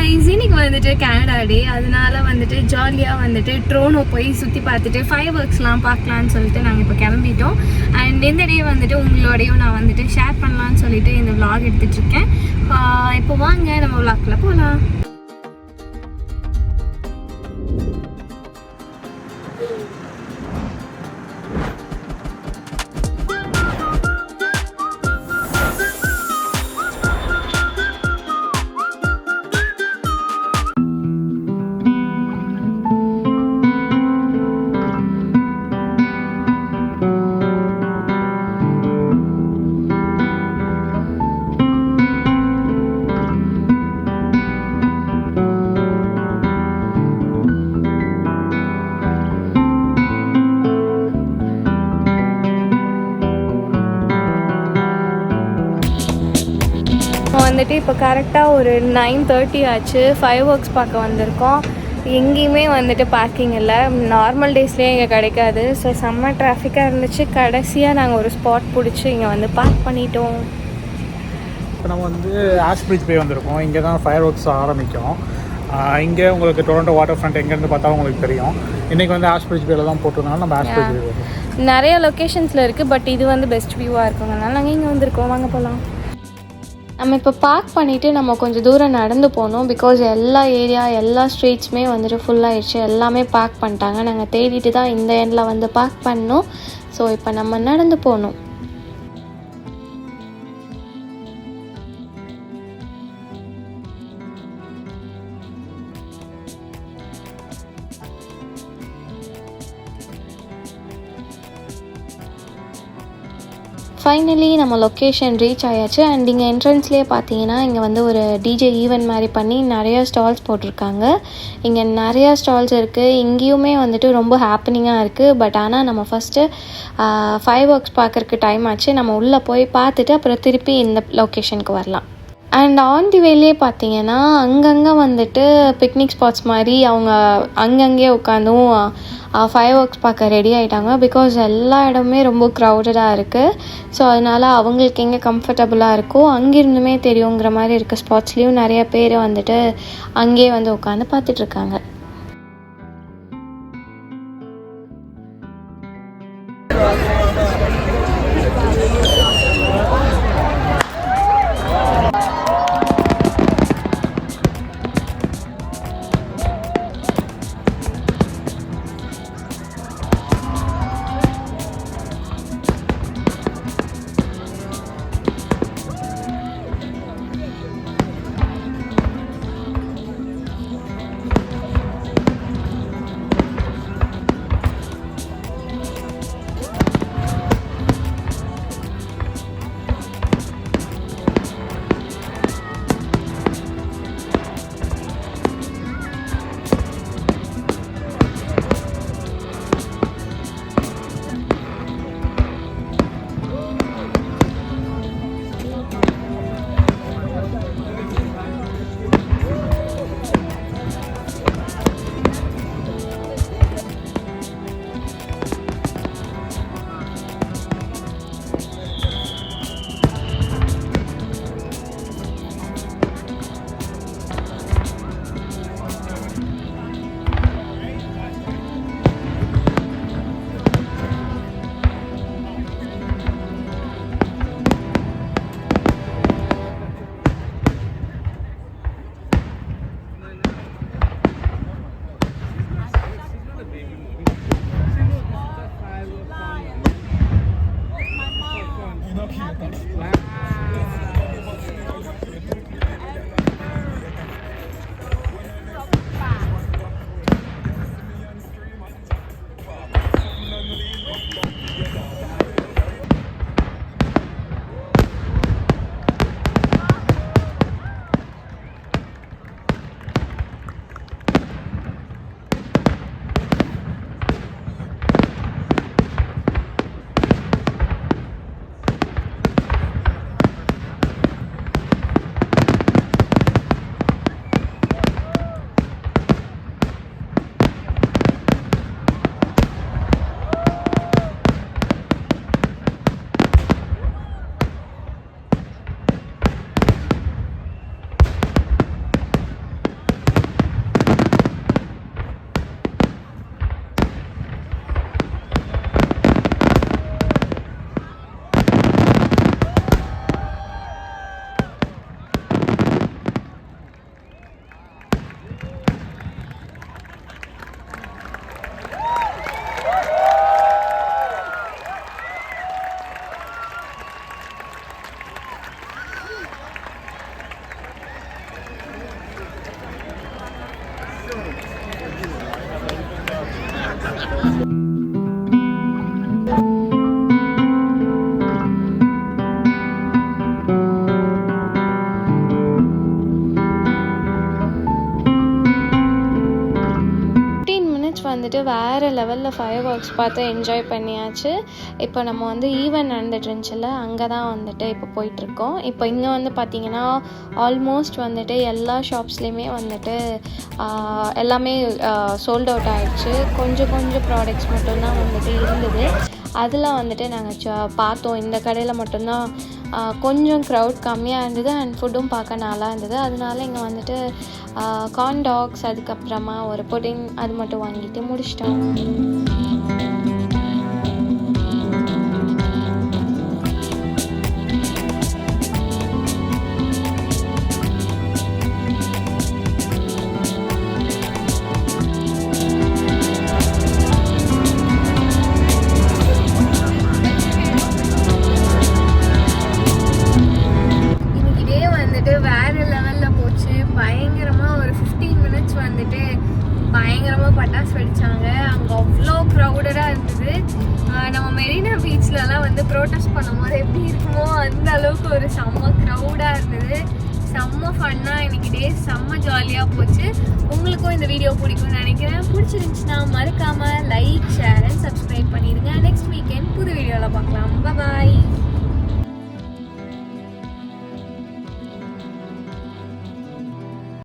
Guys இன்னைக்கு வந்துட்டு Canada டே அதனால வந்துட்டு ஜாலியா வந்துட்டு ட்ரோனோ போய் சுத்தி பார்த்துட்டு ஃபயர் வர்க்ஸ்லாம் பார்க்கலாம்னு சொல்லிட்டு நாங்கள் இப்போ கிளம்பிட்டோம். அண்ட் இந்த டே வந்துட்டு உங்களோடையும் நான் வந்துட்டு ஷேர் பண்ணலான்னு சொல்லிட்டு இந்த vlog எடுத்துட்டு இருக்கேன். இப்போ வாங்க நம்ம vlogல போகலாம். வந்துட்டு இப்போ கரெக்டாக ஒரு 9:30 ஆச்சு. ஃபயர் ஒர்க்ஸ் பார்க்க வந்திருக்கோம். எங்கேயுமே வந்துட்டு பார்க்கிங் இல்லை. நார்மல் டேஸ்லேயே இங்கே கிடைக்காது. ஸோ செம்ம டிராஃபிக்காக இருந்துச்சு. கடைசியாக நாங்கள் ஒரு ஸ்பாட் பிடிச்சி இங்கே வந்து பார்க் பண்ணிட்டோம். இப்போ நம்ம வந்து ஆஷ் பிரிட்ஜ் பே வந்திருக்கோம். இங்கே தான் ஃபயர் ஒர்க்ஸ் ஆரம்பிக்கும். இங்கே உங்களுக்கு டொரண்டோ வாட்டர் ஃப்ரண்ட் எங்கேருந்து பார்த்தா உங்களுக்கு தெரியும். இன்றைக்கி வந்து ஆஷ் பிரிட்ஜ் பேல தான் போட்டிருந்தாலும் நம்ம ஆஷ் பிரிட்ஜ் பே வரும். நிறைய லொக்கேஷன்ஸில் இருக்குது, பட் இது வந்து பெஸ்ட் வியூவாக இருக்குங்கனால நாங்கள் இங்கே வந்திருக்கோம். வாங்க போகலாம். நம்ம இப்போ பார்க் பண்ணிவிட்டு நம்ம கொஞ்சம் தூரம் நடந்து போனோம். பிகாஸ் எல்லா ஏரியா எல்லா ஸ்ட்ரீட்ஸுமே வந்துட்டு ஃபுல்லாகிடுச்சு. எல்லாமே பார்க் பண்ணிட்டாங்க. நாங்கள் தேடிட்டு தான் இந்த எண்டில் வந்து பார்க் பண்ணோம். ஸோ இப்போ நம்ம நடந்து போகணும். ஃபைனலி நம்ம லொக்கேஷன் ரீச் ஆயாச்சு. அண்ட் இங்கே என்ட்ரன்ஸ்லேயே பார்த்தீங்கன்னா இங்கே வந்து ஒரு டிஜே ஈவெண்ட் மாதிரி பண்ணி நிறையா ஸ்டால்ஸ் போட்டிருக்காங்க. இங்கே நிறையா ஸ்டால்ஸ் இருக்குது. இங்கேயுமே வந்துட்டு ரொம்ப ஹாப்பனிங்காக இருக்குது. பட் ஆனால் நம்ம ஃபஸ்ட்டு ஃபயர் ஒர்க்ஸ் பார்க்குறக்கு டைம் ஆச்சு. நம்ம உள்ளே போய் பார்த்துட்டு அப்புறம் திருப்பி இந்த லொக்கேஷனுக்கு வரலாம். அண்ட் ஆன் தி வேலே பார்த்தீங்கன்னா அங்கங்கே வந்துட்டு பிக்னிக் ஸ்பாட்ஸ் மாதிரி அவங்க அங்கங்கே உட்காந்தும் ஃபயர் ஒர்க்ஸ் பார்க்க ரெடி ஆகிட்டாங்க. பிகாஸ் எல்லா இடமுமே ரொம்ப க்ரௌடடாக இருக்குது. ஸோ அதனால் அவங்களுக்கு எங்கே கம்ஃபர்டபுளாக இருக்கோ அங்கேருந்துமே தெரியுங்கிற மாதிரி இருக்க ஸ்பாட்ஸ்லேயும் நிறைய பேர் வந்துட்டு அங்கேயே வந்து உட்காந்து பார்த்துட்ருக்காங்க. வந்துட்டு வேறு லெவலில் ஃபயர் ஒர்க்ஸ் பார்த்து என்ஜாய் பண்ணியாச்சு. இப்போ நம்ம வந்து ஈவென்ட் நடந்துட்டு இருந்துச்சுல, அங்கே தான் வந்துட்டு இப்போ போயிட்டுருக்கோம். இப்போ இங்கே வந்து பார்த்திங்கன்னா ஆல்மோஸ்ட் வந்துட்டு எல்லா ஷாப்ஸ்லேயுமே வந்துட்டு எல்லாமே சோல்ட் அவுட் ஆகிடுச்சு. கொஞ்சம் ப்ராடக்ட்ஸ் மட்டும்தான் வந்துட்டு இருந்தது. அதில் வந்துட்டு நாங்கள் பார்த்தோம். இந்த கடையில் மட்டும்தான் கொஞ்சம் க்ரௌட் கம்மியாக இருந்தது அண்ட் ஃபுட்டும் பார்க்க நல்லா இருந்தது. அதனால இங்கே வந்துட்டு கார்ன் டாக்ஸ், அதுக்கப்புறமா ஒரு புடிங் அது மட்டும் வாங்கிட்டு முடிச்சிட்டோம். பயங்கரமாக பட்டாசு வெடிச்சாங்க. அங்கே அவ்வளோ க்ரௌடடாக இருந்தது. நம்ம மெரினா பீச்லலாம் வந்து ப்ரோட்டஸ்ட் பண்ணும்போது எப்படி இருக்குமோ அந்த அளவுக்கு ஒரு செம்ம க்ரௌடாக இருந்தது. செம்ம ஃபன்னாக இன்னைக்கு டே செம்ம ஜாலியாக போச்சு. உங்களுக்கும் இந்த வீடியோ பிடிக்கும்னு நினைக்கிறேன். பிடிச்சிருந்துச்சுன்னா மறக்காமல் லைக், ஷேர் அண்ட் சப்ஸ்கிரைப் பண்ணிடுங்க. நெக்ஸ்ட்